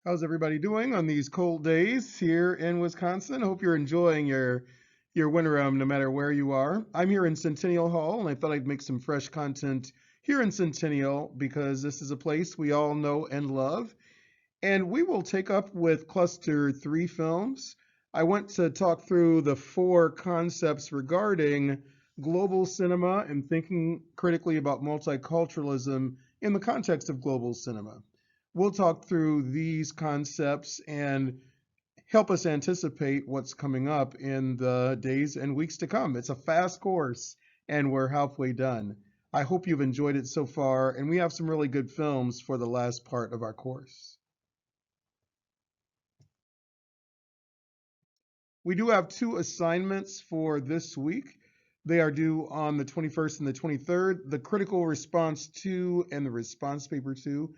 How's everybody doing on these cold days here in Wisconsin? Hope you're enjoying your winter no matter where you are. I'm here in Centennial Hall and I thought I'd make some fresh content here in Centennial because this is a place we all know and love. And we will take up with cluster 3 films. I want to talk through the 4 concepts regarding global cinema and thinking critically about multiculturalism in the context of global cinema. We'll talk through these concepts and help us anticipate what's coming up in the days and weeks to come. It's a fast course, and we're halfway done. I hope you've enjoyed it so far, and we have some really good films for the last part of our course. We do have 2 assignments for this week. They are due on the 21st and the 23rd, the critical response 2 and the response paper 2.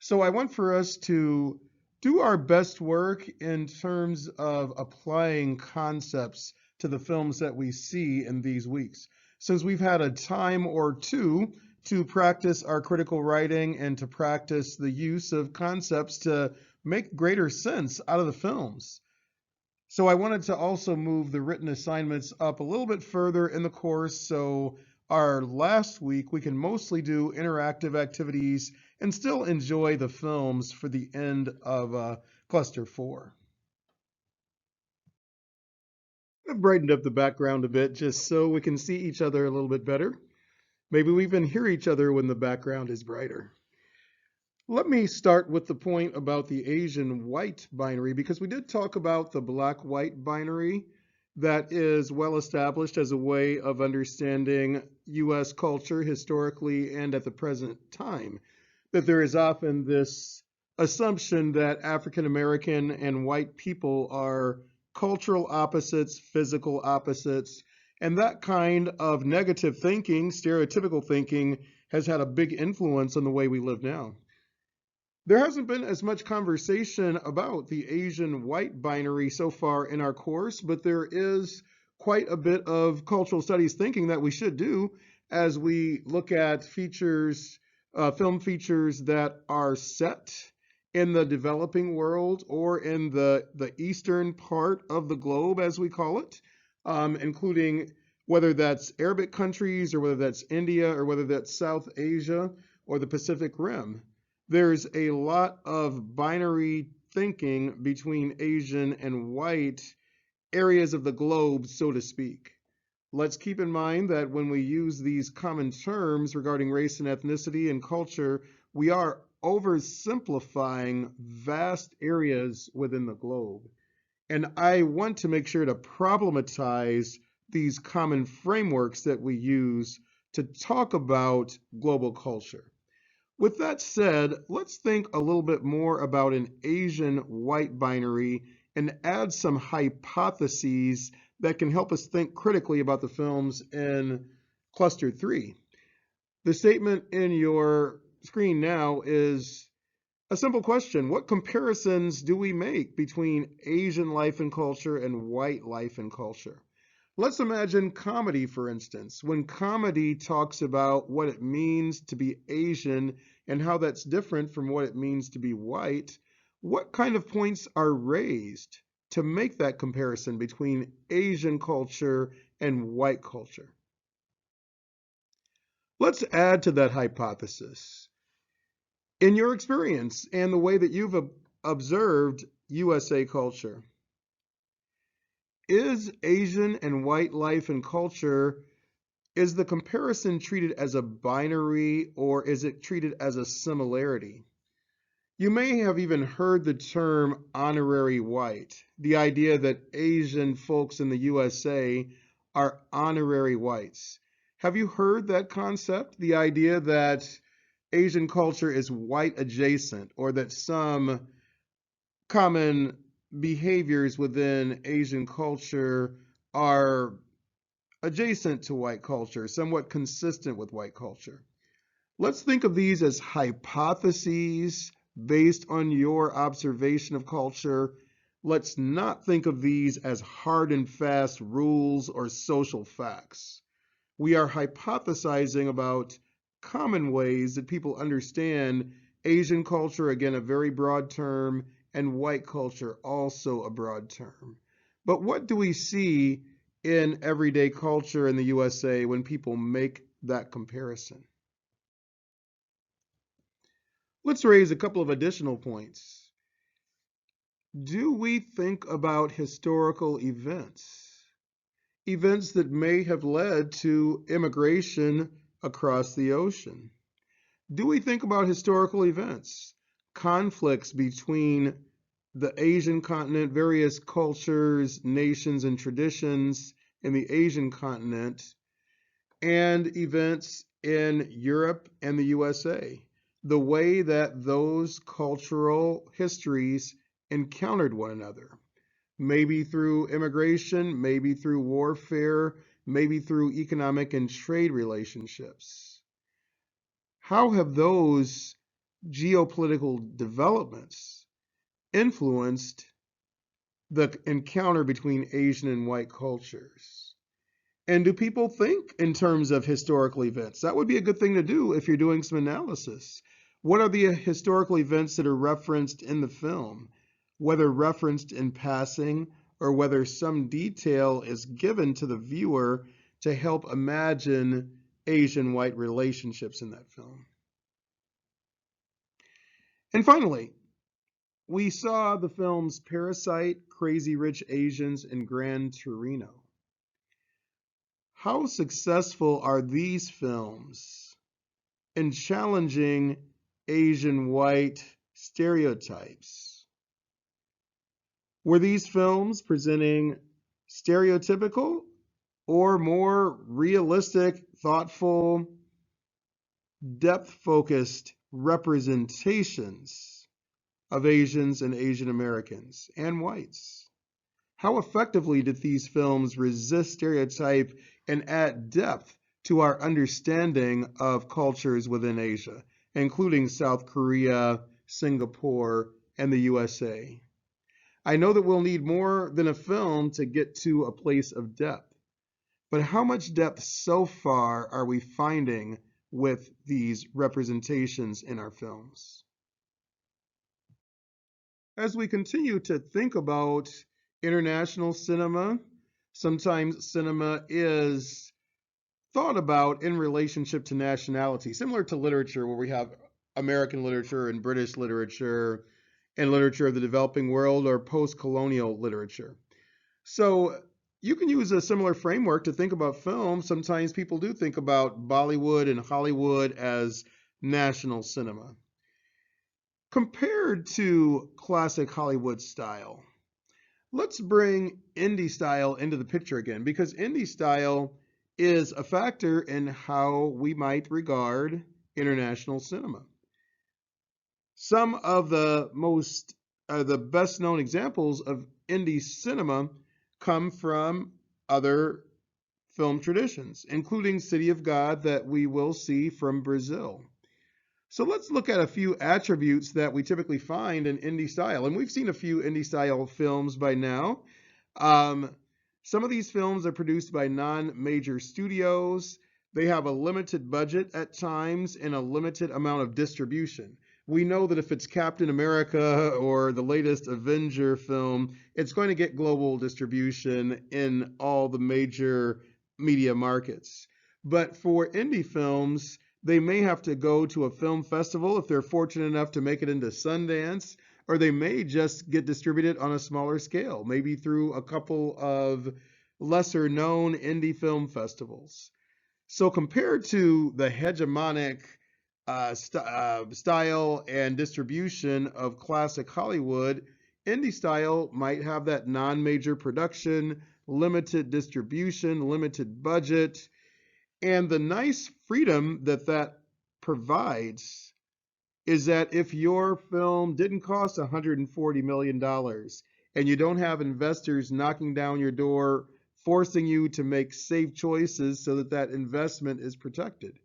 So I want for us to do our best work in terms of applying concepts to the films that we see in these weeks. Since we've had a time or two to practice our critical writing and to practice the use of concepts to make greater sense out of the films. So I wanted to also move the written assignments up a little bit further in the course so our last week we can mostly do interactive activities and still enjoy the films for the end of cluster 4. I've brightened up the background a bit just so we can see each other a little bit better. Maybe we even hear each other when the background is brighter. Let me start with the point about the Asian white binary because we did talk about the black white binary that is well established as a way of understanding US culture historically and at the present time. That there is often this assumption that African American and white people are cultural opposites, physical opposites, and that kind of negative thinking, stereotypical thinking, has had a big influence on the way we live now. There hasn't been as much conversation about the Asian white binary so far in our course, but there is quite a bit of cultural studies thinking that we should do as we look at features, film features that are set in the developing world or in the eastern part of the globe, as we call it, including whether that's Arabic countries or whether that's India or whether that's South Asia or the Pacific Rim. There's a lot of binary thinking between Asian and white areas of the globe, so to speak. Let's keep in mind that when we use these common terms regarding race and ethnicity and culture, we are oversimplifying vast areas within the globe. And I want to make sure to problematize these common frameworks that we use to talk about global culture. With that said, let's think a little bit more about an Asian white binary and add some hypotheses that can help us think critically about the films in cluster 3. The statement in your screen now is a simple question. What comparisons do we make between Asian life and culture and white life and culture? Let's imagine comedy, for instance. When comedy talks about what it means to be Asian and how that's different from what it means to be white, what kind of points are raised to make that comparison between Asian culture and white culture? Let's add to that hypothesis. In your experience and the way that you've observed USA culture, is Asian and white life and culture, is the comparison treated as a binary or is it treated as a similarity? You may have even heard the term honorary white, the idea that Asian folks in the USA are honorary whites. Have you heard that concept? The idea that Asian culture is white adjacent or that some common behaviors within Asian culture are adjacent to white culture, somewhat consistent with white culture. Let's think of these as hypotheses based on your observation of culture. Let's not think of these as hard and fast rules or social facts. We are hypothesizing about common ways that people understand Asian culture, again, a very broad term, and white culture also a broad term. But what do we see in everyday culture in the USA when people make that comparison? Let's raise a couple of additional points. Do we think about historical events? Events that may have led to immigration across the ocean? Do we think about historical events, conflicts between the Asian continent, various cultures, nations, and traditions in the Asian continent, and events in Europe and the USA? The way that those cultural histories encountered one another, maybe through immigration, maybe through warfare, maybe through economic and trade relationships. How have those geopolitical developments influenced the encounter between Asian and white cultures? And do people think in terms of historical events? That would be a good thing to do if you're doing some analysis. What are the historical events that are referenced in the film, whether referenced in passing or whether some detail is given to the viewer to help imagine Asian-white relationships in that film? And finally, we saw the films Parasite, Crazy Rich Asians, and Gran Torino. How successful are these films in challenging Asian white stereotypes? Were these films presenting stereotypical or more realistic, thoughtful, depth-focused representations of Asians and Asian Americans and whites? How effectively did these films resist stereotype and add depth to our understanding of cultures within Asia, including South Korea, Singapore, and the USA? I know that we'll need more than a film to get to a place of depth, but how much depth so far are we finding with these representations in our films? As we continue to think about international cinema, sometimes cinema is thought about in relationship to nationality, similar to literature, where we have American literature and British literature and literature of the developing world or post-colonial literature. So you can use a similar framework to think about film. Sometimes people do think about Bollywood and Hollywood as national cinema. Compared to classic Hollywood style, let's bring indie style into the picture again, because indie style is a factor in how we might regard international cinema. Some of the best known examples of indie cinema come from other film traditions, including City of God that we will see from Brazil. So let's look at a few attributes that we typically find in indie style. And we've seen a few indie style films by now. Some of these films are produced by non-major studios. They have a limited budget at times and a limited amount of distribution. We know that if it's Captain America or the latest Avenger film, it's going to get global distribution in all the major media markets. But for indie films, they may have to go to a film festival if they're fortunate enough to make it into Sundance, or they may just get distributed on a smaller scale, maybe through a couple of lesser known indie film festivals. So compared to the hegemonic style and distribution of classic Hollywood, indie style might have that non-major production, limited distribution, limited budget, and the nice freedom that that provides is that if your film didn't cost $140 million and you don't have investors knocking down your door, forcing you to make safe choices so that that investment is protected,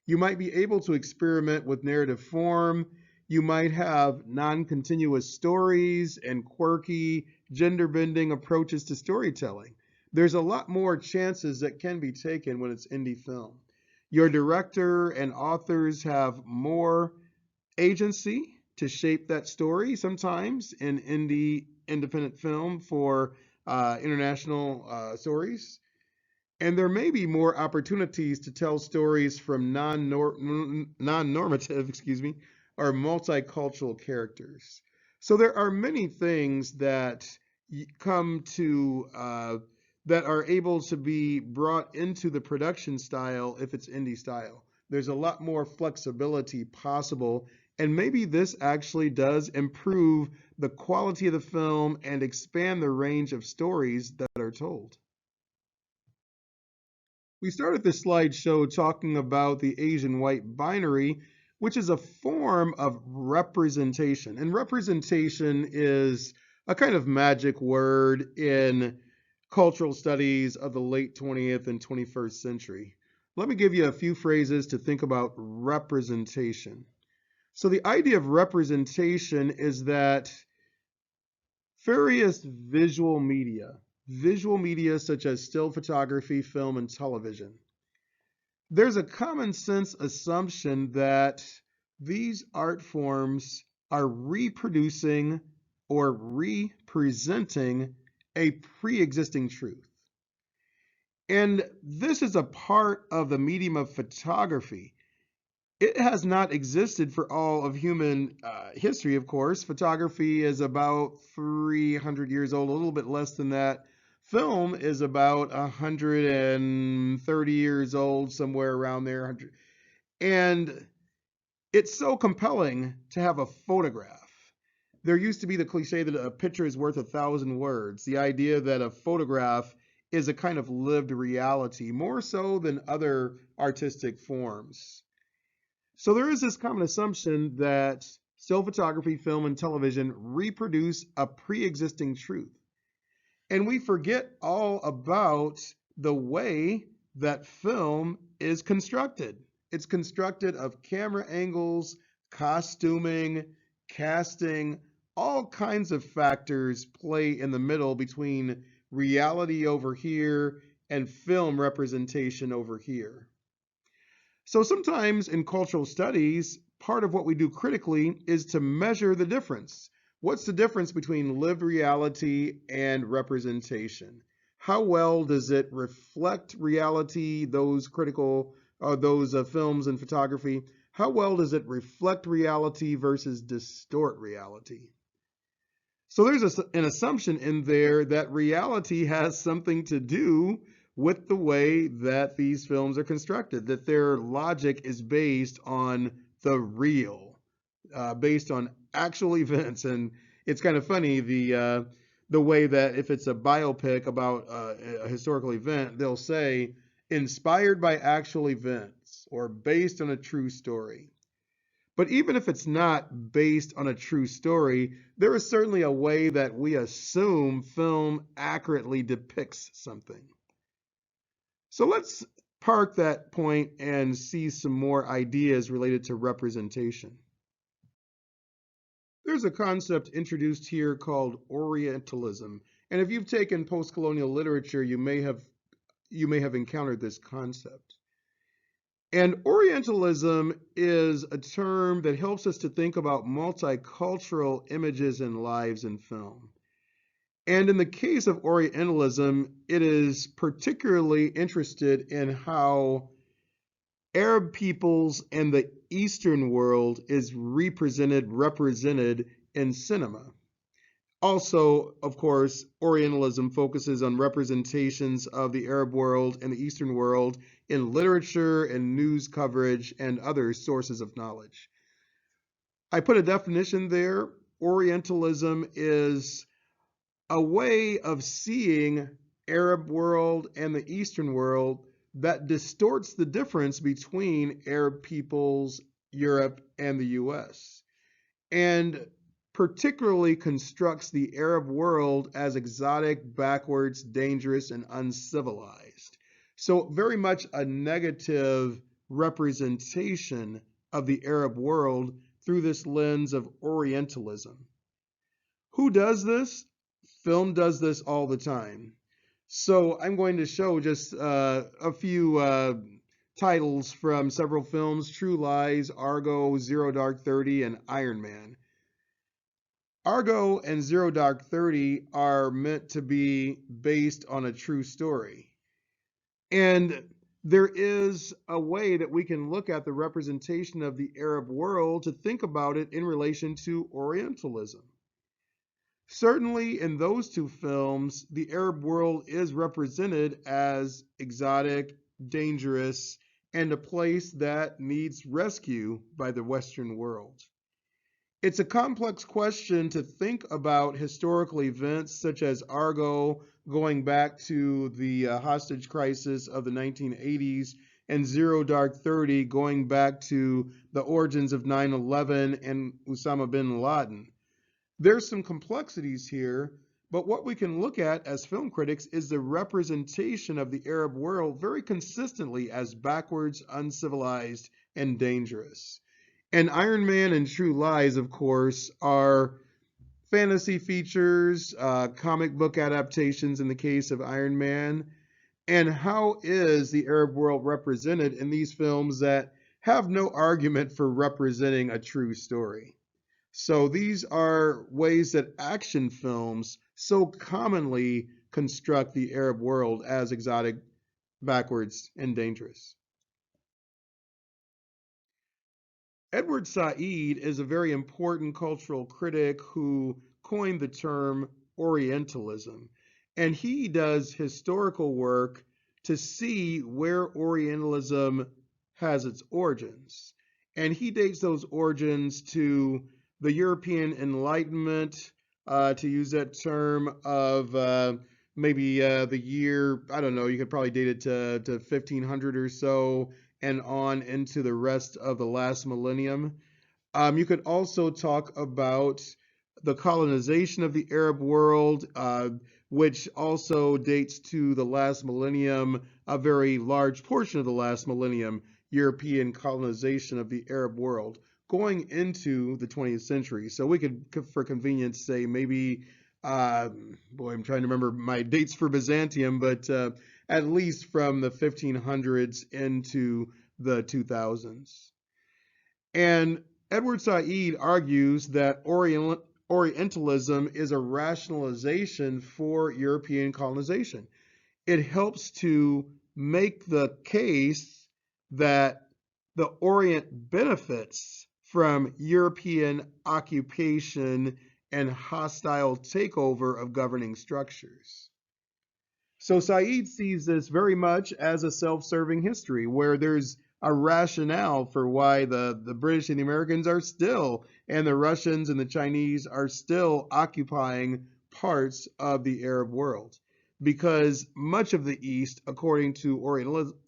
you might be able to experiment with narrative form. You might have non-continuous stories and quirky, gender-bending approaches to storytelling. There's a lot more chances that can be taken when it's indie film. Your director and authors have more agency to shape that story sometimes in indie independent film for international stories. And there may be more opportunities to tell stories from non-normative, excuse me, or multicultural characters. So there are many things that come to that are able to be brought into the production style if it's indie style. There's a lot more flexibility possible, and maybe this actually does improve the quality of the film and expand the range of stories that are told. We started this slideshow talking about the Asian white binary, which is a form of representation. And representation is a kind of magic word in cultural studies of the late 20th and 21st century. Let me give you a few phrases to think about representation. So the idea of representation is that various visual media such as still photography, film, and television. There's a common sense assumption that these art forms are reproducing or representing a pre-existing truth. And this is a part of the medium of photography. It has not existed for all of human history, of course. Photography is about 300 years old, a little bit less than that. Film is about 130 years old, somewhere around there. And it's so compelling to have a photograph. There used to be the cliche that a picture is worth 1,000 words. The idea that a photograph is a kind of lived reality, more so than other artistic forms. So there is this common assumption that still photography, film, and television reproduce a pre-existing truth. And we forget all about the way that film is constructed. It's constructed of camera angles, costuming, casting, all kinds of factors play in the middle between reality over here and film representation over here. So sometimes in cultural studies, part of what we do critically is to measure the difference. What's the difference between lived reality and representation? How well does it reflect reality, those films and photography? How well does it reflect reality versus distort reality? So there's an assumption in there that reality has something to do with the way that these films are constructed, that their logic is based on the real, based on actual events. And it's kind of funny the way that if it's a biopic about a historical event, they'll say inspired by actual events or based on a true story. But even if it's not based on a true story, there is certainly a way that we assume film accurately depicts something. So let's park that point and see some more ideas related to representation. There's a concept introduced here called Orientalism. And if you've taken post-colonial literature, you may have encountered this concept. And Orientalism is a term that helps us to think about multicultural images and lives in film. And in the case of Orientalism, it is particularly interested in how Arab peoples and the Eastern world is represented in cinema. Also, of course, Orientalism focuses on representations of the Arab world and the Eastern world in literature and news coverage and other sources of knowledge. I put a definition there. Orientalism is a way of seeing Arab world and the Eastern world that distorts the difference between Arab peoples, Europe, and the US, and particularly constructs the Arab world as exotic, backwards, dangerous, and uncivilized. So very much a negative representation of the Arab world through this lens of Orientalism. Who does this? Film does this all the time. So I'm going to show just a few titles from several films: True Lies, Argo, Zero Dark 30, and Iron Man. Argo and Zero Dark 30 are meant to be based on a true story. And there is a way that we can look at the representation of the Arab world to think about it in relation to Orientalism. Certainly, in those two films, the Arab world is represented as exotic, dangerous, and a place that needs rescue by the Western world. It's a complex question to think about historical events such as Argo going back to the hostage crisis of the 1980s and Zero Dark 30 going back to the origins of 9/11 and Osama bin Laden. There's some complexities here, but what we can look at as film critics is the representation of the Arab world very consistently as backwards, uncivilized, and dangerous. And Iron Man and True Lies, of course, are fantasy features, comic book adaptations in the case of Iron Man. And how is the Arab world represented in these films that have no argument for representing a true story? So these are ways that action films so commonly construct the Arab world as exotic, backwards, and dangerous. Edward Said is a very important cultural critic who coined the term Orientalism, and he does historical work to see where Orientalism has its origins. And he dates those origins to the European Enlightenment, to use that term, of maybe the year, I don't know, you could probably date it to 1500 or so, and on into the rest of the last millennium. You could also talk about the colonization of the Arab world, which also dates to the last millennium, a very large portion of the last millennium, European colonization of the Arab world, going into the 20th century. So we could, for convenience, say maybe, boy, I'm trying to remember my dates for Byzantium, but at least from the 1500s into the 2000s. And Edward Said argues that Orientalism is a rationalization for European colonization. It helps to make the case that the Orient benefits from European occupation and hostile takeover of governing structures. So Said sees this very much as a self-serving history where there's a rationale for why the British and the Americans are still, and the Russians and the Chinese are still occupying parts of the Arab world. Because much of the East, according to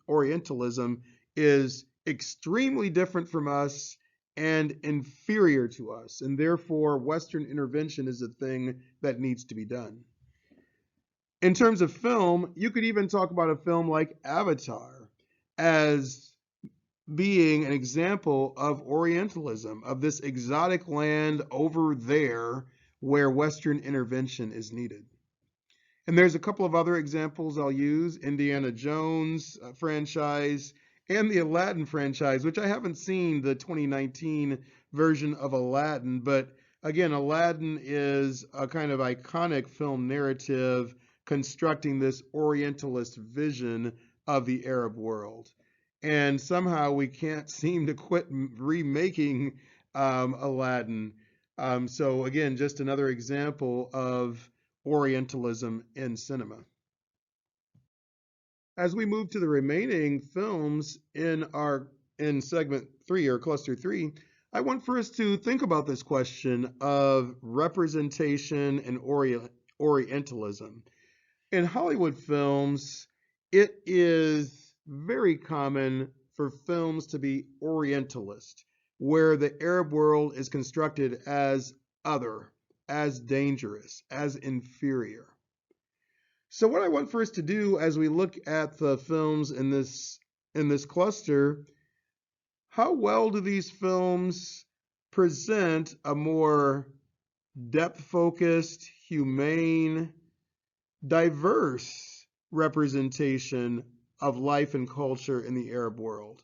Orientalism, is extremely different from us and inferior to us. And therefore, Western intervention is a thing that needs to be done. In terms of film, you could even talk about a film like Avatar as being an example of Orientalism, of this exotic land over there where Western intervention is needed. And there's a couple of other examples I'll use: Indiana Jones franchise and the Aladdin franchise, which I haven't seen the 2019 version of Aladdin, but again, Aladdin is a kind of iconic film narrative constructing this Orientalist vision of the Arab world. And somehow we can't seem to quit remaking Aladdin. So again, just another example of Orientalism in cinema. As we move to the remaining films in segment 3 or cluster 3, I want for us to think about this question of representation and Orientalism. In Hollywood films, it is very common for films to be Orientalist, where the Arab world is constructed as other, as dangerous, as inferior. So what I want for us to do as we look at the films in this cluster, how well do these films present a more depth-focused, humane, diverse representation of life and culture in the Arab world?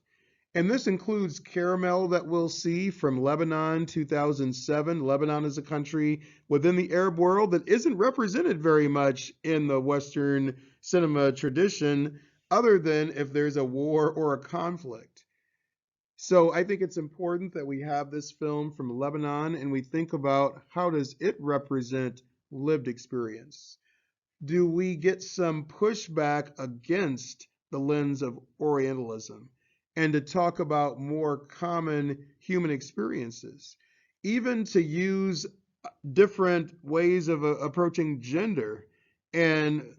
And this includes Caramel that we'll see from Lebanon 2007. Lebanon is a country within the Arab world that isn't represented very much in the Western cinema tradition, other than if there's a war or a conflict. So I think it's important that we have this film from Lebanon and we think about how does it represent lived experience? Do we get some pushback against the lens of Orientalism and to talk about more common human experiences, even to use different ways of approaching gender and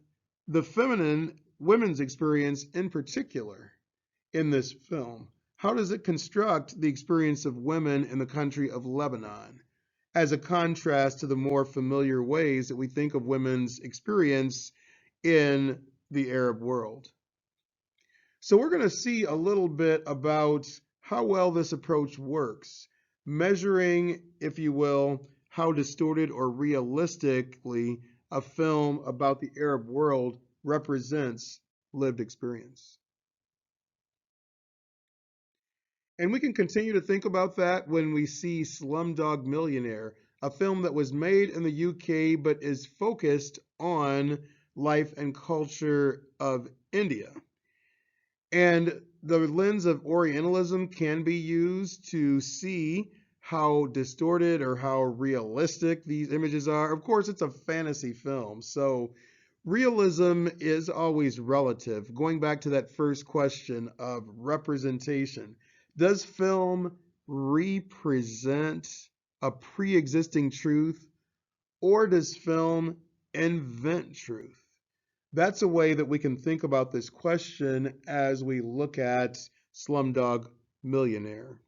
the feminine, women's experience in particular in this film? How does it construct the experience of women in the country of Lebanon as a contrast to the more familiar ways that we think of women's experience in the Arab world? So we're going to see a little bit about how well this approach works, measuring, if you will, how distorted or realistically a film about the Arab world represents lived experience. And we can continue to think about that when we see Slumdog Millionaire, a film that was made in the UK but is focused on life and culture of India. And the lens of Orientalism can be used to see how distorted or how realistic these images are. Of course, it's a fantasy film, so realism is always relative. Going back to that first question of representation, does film represent a pre-existing truth, or does film invent truth? That's a way that we can think about this question as we look at Slumdog Millionaire.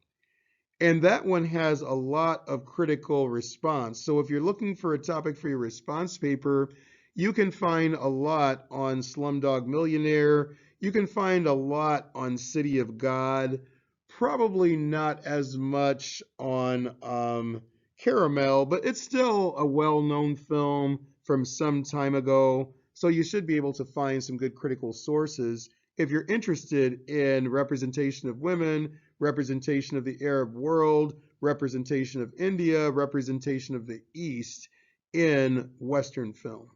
And that one has a lot of critical response. So if you're looking for a topic for your response paper, you can find a lot on Slumdog Millionaire. You can find a lot on City of God. Probably not as much on Caramel, but it's still a well-known film from some time ago. So you should be able to find some good critical sources if you're interested in representation of women, representation of the Arab world, representation of India, representation of the East in Western film.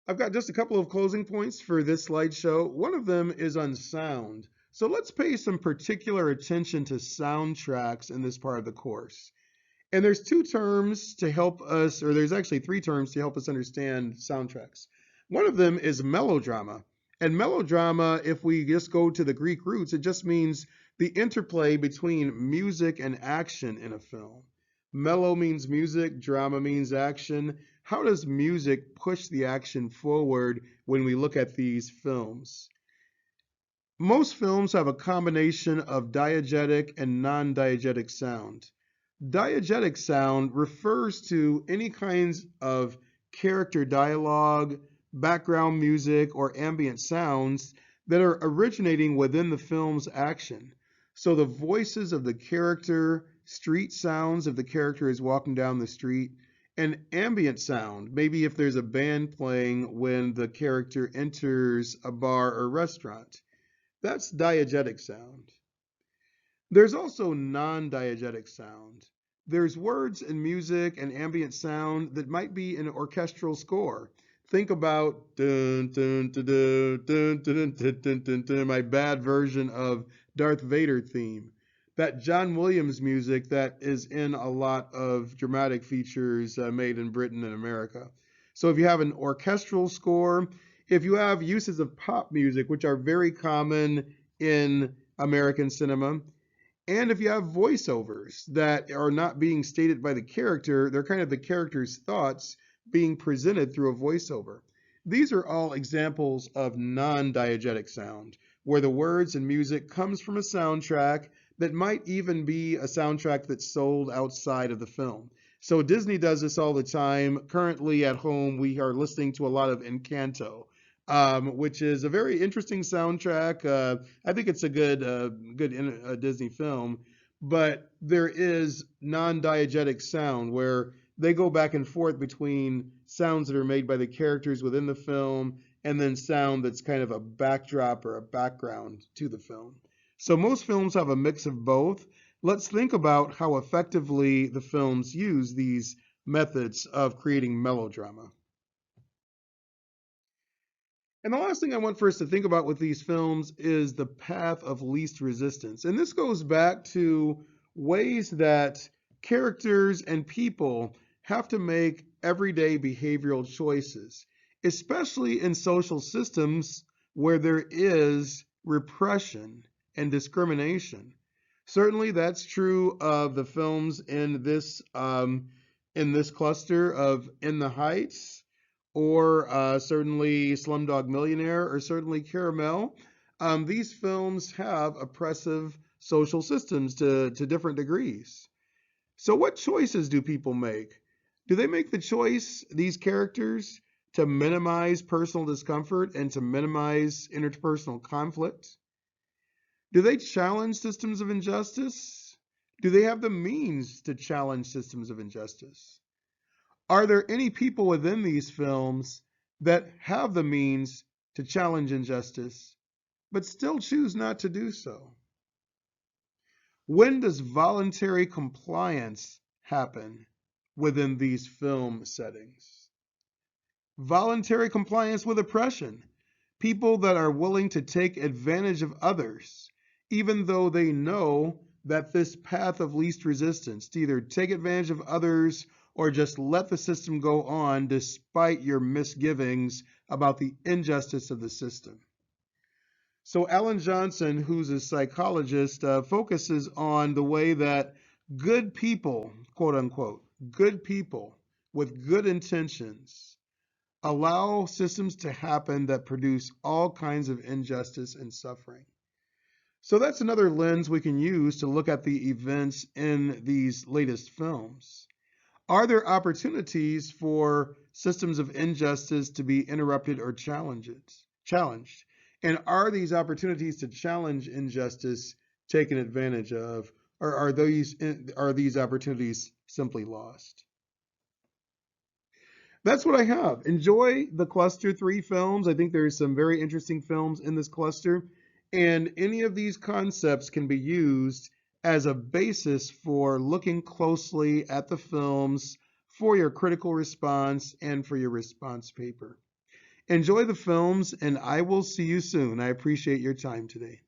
I've got just a couple of closing points for this slideshow. One of them is on sound. So let's pay some particular attention to soundtracks in this part of the course. And there's two terms to help us, or there's actually three terms to help us understand soundtracks. One of them is melodrama. And melodrama, if we just go to the Greek roots, it just means the interplay between music and action in a film. Melo means music, drama means action. How does music push the action forward when we look at these films? Most films have a combination of diegetic and non-diegetic sound. Diegetic sound refers to any kinds of character dialogue, background music, or ambient sounds that are originating within the film's action. So the voices of the character, street sounds if the character is walking down the street, and ambient sound, maybe if there's a band playing when the character enters a bar or restaurant. That's diegetic sound. There's also non-diegetic sound. There's words and music and ambient sound that might be an orchestral score. Think about dun, dun, dun, dun, dun, dun, dun, dun, dun, dun, my bad version of Darth Vader theme. That John Williams music that is in a lot of dramatic features made in Britain and America. So if you have an orchestral score, if you have uses of pop music, which are very common in American cinema, and if you have voiceovers that are not being stated by the character, they're kind of the character's thoughts being presented through a voiceover. These are all examples of non-diegetic sound, where the words and music comes from a soundtrack that might even be a soundtrack that's sold outside of the film. So Disney does this all the time. Currently at home, we are listening to a lot of Encanto, which is a very interesting soundtrack. I think it's a good Disney film, but there is non-diegetic sound where they go back and forth between sounds that are made by the characters within the film and then sound that's kind of a backdrop or a background to the film. So most films have a mix of both. Let's think about how effectively the films use these methods of creating melodrama. And the last thing I want for us to think about with these films is the path of least resistance. And this goes back to ways that characters and people have to make everyday behavioral choices, especially in social systems where there is repression and discrimination. Certainly, that's true of the films in this cluster of In the Heights, or certainly Slumdog Millionaire, or certainly Caramel. These films have oppressive social systems to different degrees. So, what choices do people make? Do they make the choice, these characters, to minimize personal discomfort and to minimize interpersonal conflict? Do they challenge systems of injustice? Do they have the means to challenge systems of injustice? Are there any people within these films that have the means to challenge injustice, but still choose not to do so? When does voluntary compliance happen within these film settings? Voluntary compliance with oppression. People that are willing to take advantage of others, even though they know that this path of least resistance, to either take advantage of others or just let the system go on despite your misgivings about the injustice of the system. So Alan Johnson, who's a psychologist, focuses on the way that good people, quote unquote, good people with good intentions allow systems to happen that produce all kinds of injustice and suffering. So that's another lens we can use to look at the events in these latest films. Are there opportunities for systems of injustice to be interrupted or challenged? And are these opportunities to challenge injustice taken advantage of, or are these opportunities simply lost? That's what I have. Enjoy the cluster 3 films. I think there's some very interesting films in this cluster, and any of these concepts can be used as a basis for looking closely at the films for your critical response and for your response paper. Enjoy the films, and I will see you soon. I appreciate your time today.